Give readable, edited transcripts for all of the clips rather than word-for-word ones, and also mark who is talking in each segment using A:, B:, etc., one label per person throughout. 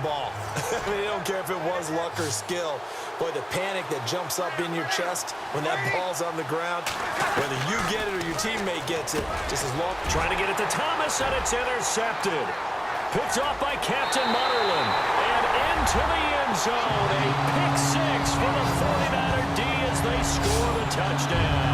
A: ball. I mean, I don't care if it was luck or skill. Boy, the panic that jumps up in your chest when that ball's on the ground, whether you get it or your teammate gets it, just as long.
B: Trying to get it to Thomas, and it's intercepted. Picked off by Captain Mutterland. And into the end zone. A pick six for the 49er D as they score the touchdown.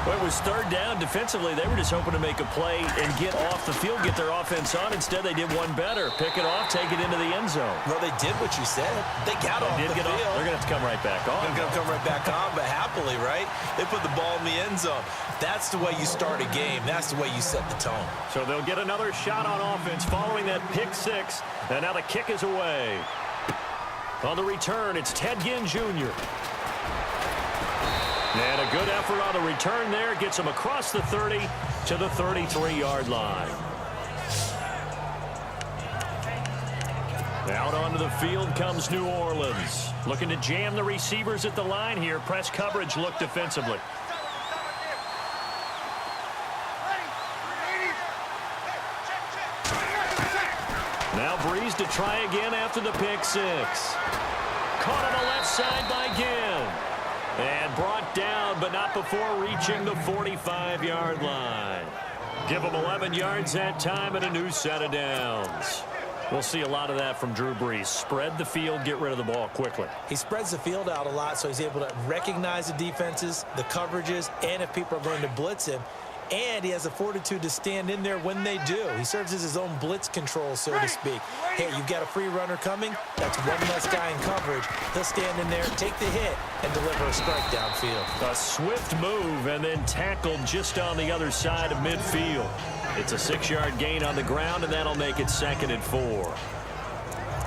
B: Well, it was third down. Defensively, they were just hoping to make a play and get off the field, get their offense on. Instead, they did one better. Pick it off, take it into the end zone.
A: Well, they did what you said. They got off the field.
B: They're going to have to come right back on.
A: They're going to come right back on, but happily, right? They put the ball in the end zone. That's the way you start a game. That's the way you set the tone.
B: So they'll get another shot on offense following that pick six. And now the kick is away. On the return, it's Ted Ginn Jr. And a good effort on the return there. Gets him across the 30 to the 33-yard line. Out onto the field comes New Orleans. Looking to jam the receivers at the line here. Press coverage look defensively. Now Breeze to try again after the pick six. Caught on the left side by Ginn. And brought down, but not before reaching the 45-yard line. Give them 11 yards that time and a new set of downs. We'll see a lot of that from Drew Brees. Spread the field, get rid of the ball quickly.
A: He spreads the field out a lot, so he's able to recognize the defenses, the coverages, and if people are going to blitz him. And he has the fortitude to stand in there when they do. He serves as his own blitz control, so to speak. Hey, you've got a free runner coming. That's one less guy in coverage. He'll stand in there, take the hit, and deliver a strike downfield.
B: A swift move and then tackled just on the other side of midfield. It's a 6-yard gain on the ground, and that'll make it 2nd and 4.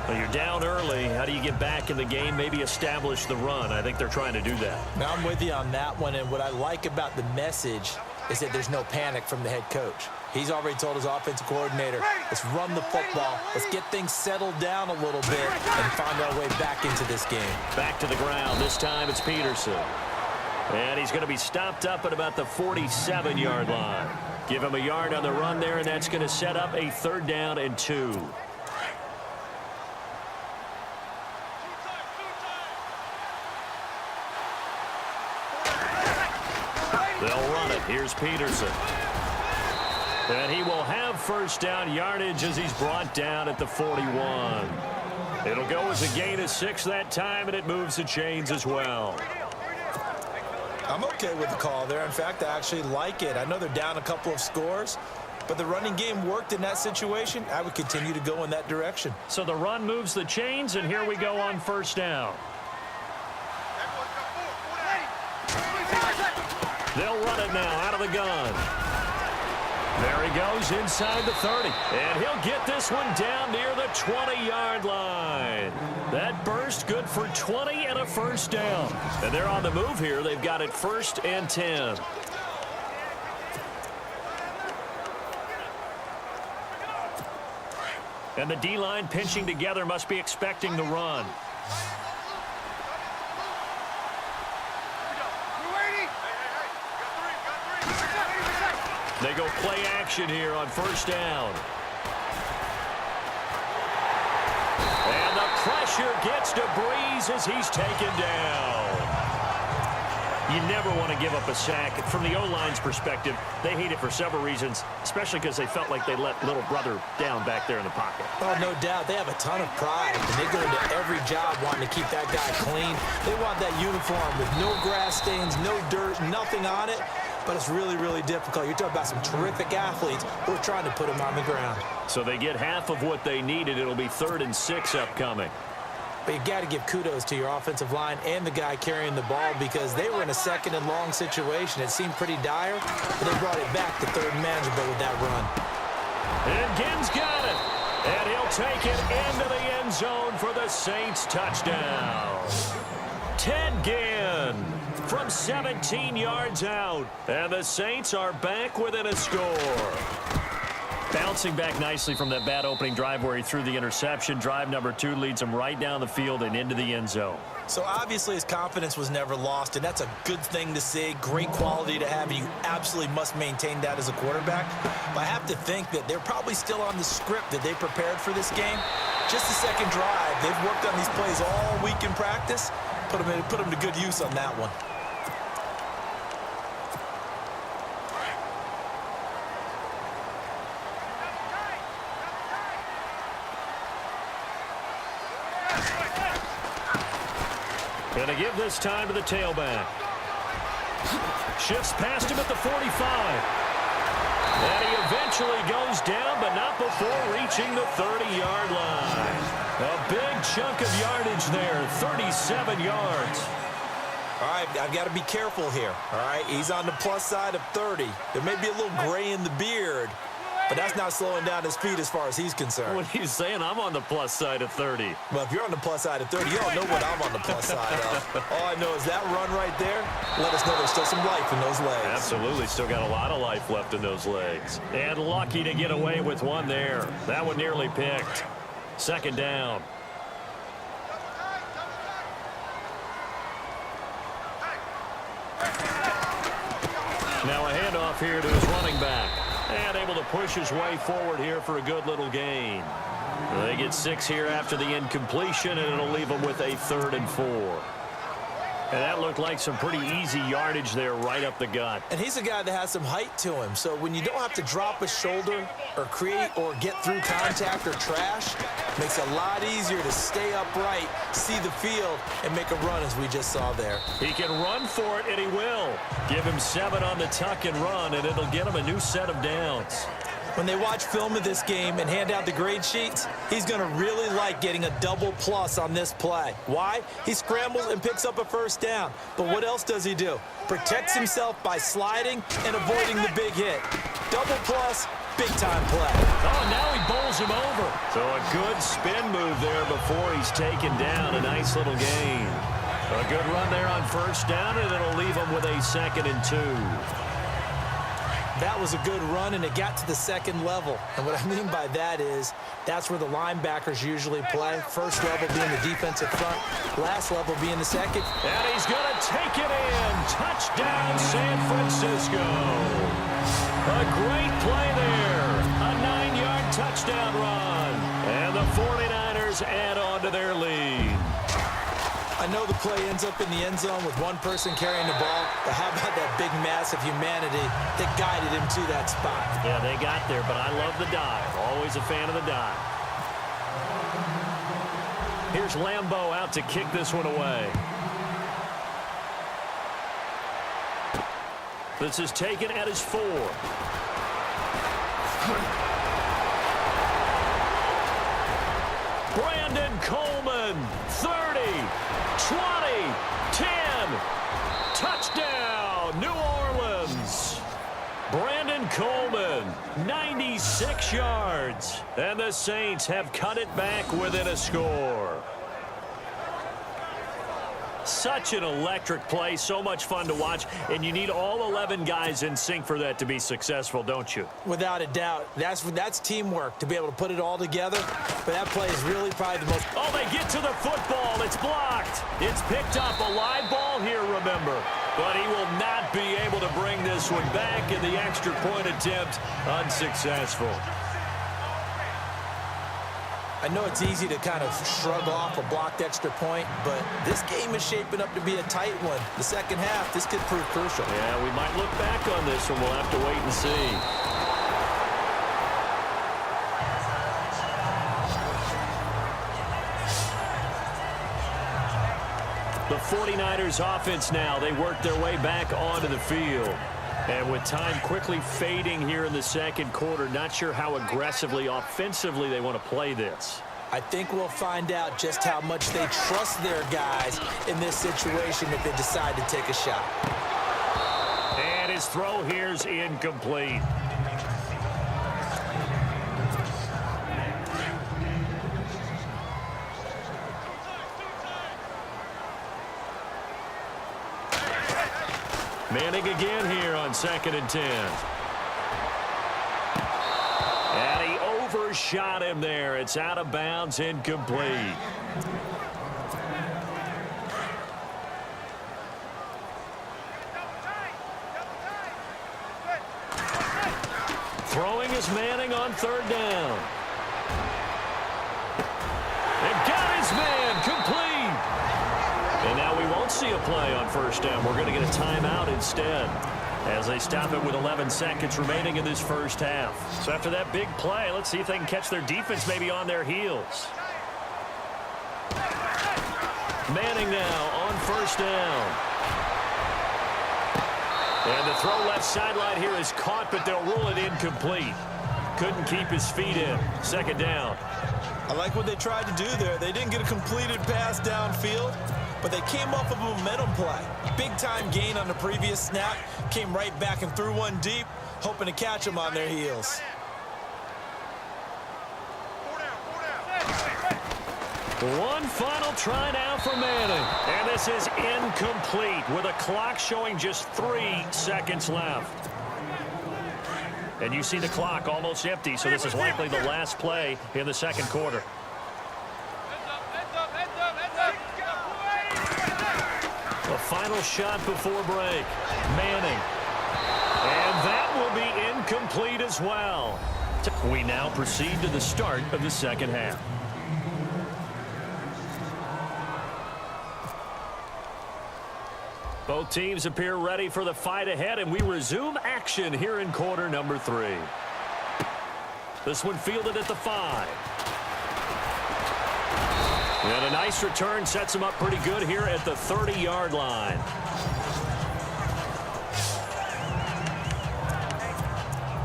B: Well, you're down early. How do you get back in the game? Maybe establish the run. I think they're trying to do that.
A: Now, I'm with you on that one, and what I like about the message is that there's no panic from the head coach. He's already told his offensive coordinator, let's run the football, let's get things settled down a little bit and find our way back into this game.
B: Back to the ground. This time it's Peterson. And he's going to be stopped up at about the 47-yard line. Give him a yard on the run there, and that's going to set up a 3rd down and 2. They'll run it. Here's Peterson. And he will have 1st down yardage as he's brought down at the 41. It'll go as a gain of 6 that time, and it moves the chains as well.
A: I'm okay with the call there. In fact, I actually like it. I know they're down a couple of scores, but the running game worked in that situation. I would continue to go in that direction.
B: So the run moves the chains, and here we go on 1st down. They'll run it now out of the gun. There he goes inside the 30. And he'll get this one down near the 20-yard line. That burst good for 20 and a 1st down. And they're on the move here. They've got it 1st and 10. And the D-line pinching together must be expecting the run. They go play action here on 1st down. And the pressure gets to Breeze as he's taken down. You never want to give up a sack. From the O-line's perspective, they hate it for several reasons, especially because they felt like they let little brother down back there in the pocket.
A: Oh, no doubt. They have a ton of pride, and they go into every job wanting to keep that guy clean. They want that uniform with no grass stains, no dirt, nothing on it. But it's really, really difficult. You're talking about some terrific athletes who are trying to put him on the ground.
B: So they get half of what they needed. It'll be 3rd and 6 upcoming.
A: But you got to give kudos to your offensive line and the guy carrying the ball because they were in a 2nd and long situation. It seemed pretty dire, but they brought it back to 3rd and manageable with that run.
B: And Ginn's got it. And he'll take it into the end zone for the Saints touchdown. Ted Ginn from 17 yards out. And the Saints are back within a score. Bouncing back nicely from that bad opening drive where he threw the interception. Drive number 2 leads him right down the field and into the end zone.
A: So obviously his confidence was never lost, and that's a good thing to see. Great quality to have, and you absolutely must maintain that as a quarterback. But I have to think that they're probably still on the script that they prepared for this game. Just the second drive, they've worked on these plays all week in practice. Put them to good use on that one.
B: Going to give this time to the tailback. Shifts past him at the 45. And he eventually goes down, but not before reaching the 30-yard line. A big chunk of yardage there, 37 yards.
A: All right, I've got to be careful here. All right, he's on the plus side of 30. There may be a little gray in the beard, but that's not slowing down his speed as far as he's concerned.
B: What he's saying, I'm on the plus side of 30.
A: Well, if you're on the plus side of 30, you don't know what I'm on the plus side of. All I know is that run right there, let us know there's still some life in those legs.
B: Absolutely, still got a lot of life left in those legs. And lucky to get away with one there. That one nearly picked. Second down. Now a handoff here to his running back. And able to push his way forward here for a good little gain. They get 6 here after the incompletion, and it'll leave them with a 3rd and 4. And that looked like some pretty easy yardage there right up the gut.
A: And he's a guy that has some height to him. So when you don't have to drop a shoulder or create or get through contact or trash, makes it a lot easier to stay upright, see the field, and make a run as we just saw there.
B: He can run for it, and he will. Give him 7 on the tuck and run, and it'll get him a new set of downs.
A: When they watch film of this game and hand out the grade sheets, he's going to really like getting a double plus on this play. Why? He scrambles and picks up a first down. But what else does he do? Protects himself by sliding and avoiding the big hit. Double plus, big-time play.
B: Oh, now he bowls him over. So a good spin move there before he's taken down. A nice little gain. A good run there on first down, and it'll leave him with a 2nd and 2.
A: That was a good run, and it got to the second level. And what I mean by that is that's where the linebackers usually play. First level being the defensive front, last level being the second.
B: And he's going to take it in. Touchdown, San Francisco. A great play there. A 9-yard touchdown run. And the 49ers add on to their lead.
A: I know the play ends up in the end zone with one person carrying the ball, but how about that big mass of humanity that guided him to that spot?
B: Yeah, they got there, but I love the dive. Always a fan of the dive. Here's Lambeau out to kick this one away. This is taken at his 4. Brandon Coleman, 30, 20, 10, touchdown, New Orleans. Brandon Coleman, 96 yards, and the Saints have cut it back within a score. Such an electric play, so much fun to watch, and you need all 11 guys in sync for that to be successful, don't you?
A: Without a doubt. That's teamwork to be able to put it all together, but that play is really probably the most...
B: Oh, they get to the football. It's blocked. It's picked up. A live ball here, remember. But he will not be able to bring this one back, and the extra point attempt unsuccessful.
A: I know it's easy to kind of shrug off a blocked extra point, but this game is shaping up to be a tight one. The second half, this could prove crucial.
B: Yeah, we might look back on this one. We'll have to wait and see. The 49ers offense now, they work their way back onto the field. And with time quickly fading here in the second quarter, not sure how aggressively, offensively they want to play this.
A: I think we'll find out just how much they trust their guys in this situation if they decide to take a shot.
B: And his throw here's incomplete. Manning again here on 2nd and 10. overshot him there. It's out of bounds, incomplete. Throwing is Manning on third down. And got his man complete. And now we won't see a play on first down. We're going to get a timeout instead as they stop it with 11 seconds remaining in this first half. So after that big play, let's see if they can catch their defense maybe on their heels. Manning now on first down. And the throw left sideline here is caught, but they'll rule it incomplete. Couldn't keep his feet in. Second down.
A: I like what they tried to do there. They didn't get a completed pass downfield, but they came off of a momentum play. Big-time gain on the previous snap. Came right back and threw one deep, hoping to catch them on their heels.
B: One final try now for Manning. And this is incomplete with a clock showing just 3 seconds left. And you see the clock almost empty, so this is likely the last play in the second quarter. The final shot before break. Manning. And that will be incomplete as well. We now proceed to the start of the second half. Both teams appear ready for the fight ahead, and we resume action here in quarter number 3. This one fielded at the 5. And a nice return sets him up pretty good here at the 30-yard line.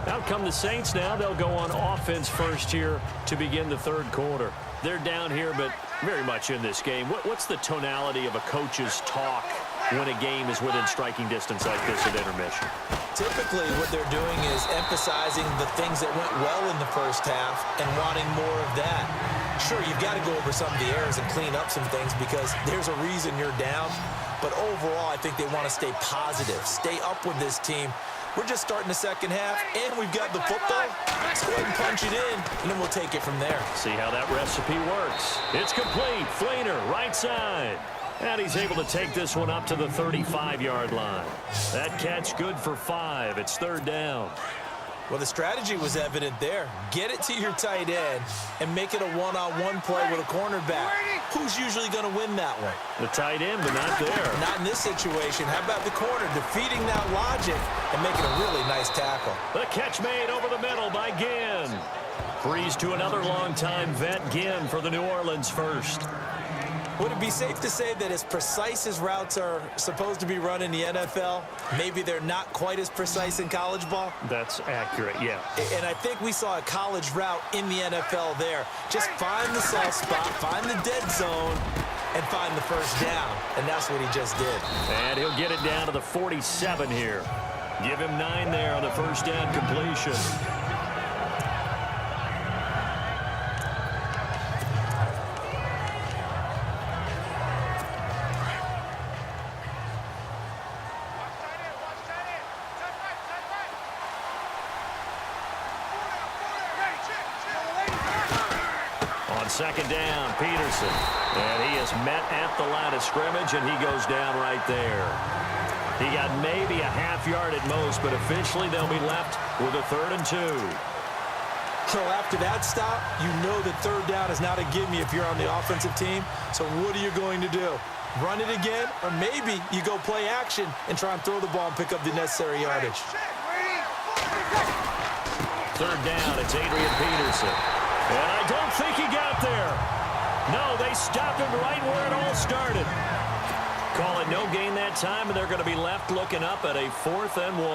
B: Out come the Saints now. They'll go on offense first here to begin the third quarter. They're down here, but very much in this game. What's the tonality of a coach's talk when a game is within striking distance like this at intermission?
A: Typically, what they're doing is emphasizing the things that went well in the first half and wanting more of that. Sure, you've got to go over some of the errors and clean up some things because there's a reason you're down. But overall, I think they want to stay positive, stay up with this team. We're just starting the second half, and we've got the football. Let's go ahead and punch it in, and then we'll take it from there.
B: See how that recipe works. It's complete. Fleener, right side. And he's able to take this one up to the 35-yard line. That catch good for 5. It's third down.
A: Well, the strategy was evident there. Get it to your tight end and make it a one-on-one play with a cornerback. Who's usually going to win that one?
B: The tight end, but not there.
A: Not in this situation. How about the corner defeating that logic and making a really nice tackle?
B: The catch made over the middle by Ginn. Breeze to another long-time vet, Ginn, for the New Orleans first.
A: Would it be safe to say that as precise as routes are supposed to be run in the NFL, maybe they're not quite as precise in college ball?
B: That's accurate, yeah.
A: And I think we saw a college route in the NFL there. Just find the soft spot, find the dead zone, and find the first down. And that's what he just did.
B: And he'll get it down to the 47 here. Give him 9 there on the first down completion. Second down, Peterson. And he is met at the line of scrimmage, and he goes down right there. He got maybe a half yard at most, but officially they'll be left with a 3rd and 2.
A: So after that stop, you know that third down is not a gimme if you're on the offensive team. So what are you going to do? Run it again? Or maybe you go play action and try and throw the ball and pick up the necessary yardage.
B: Third down, it's Adrian Peterson. And I don't think he got there. No, they stopped him right where it all started. Call it no gain that time, and they're going to be left looking up at a 4th and 1.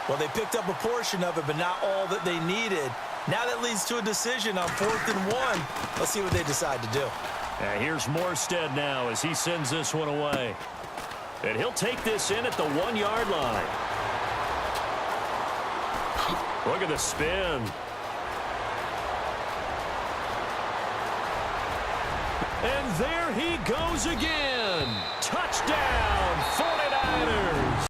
A: Well, they picked up a portion of it, but not all that they needed. Now that leads to a decision on 4th and 1. Let's see what they decide to do.
B: Here's Morstead now as he sends this one away. And he'll take this in at the 1-yard line. Look at the spin. And there he goes again. Touchdown, 49ers.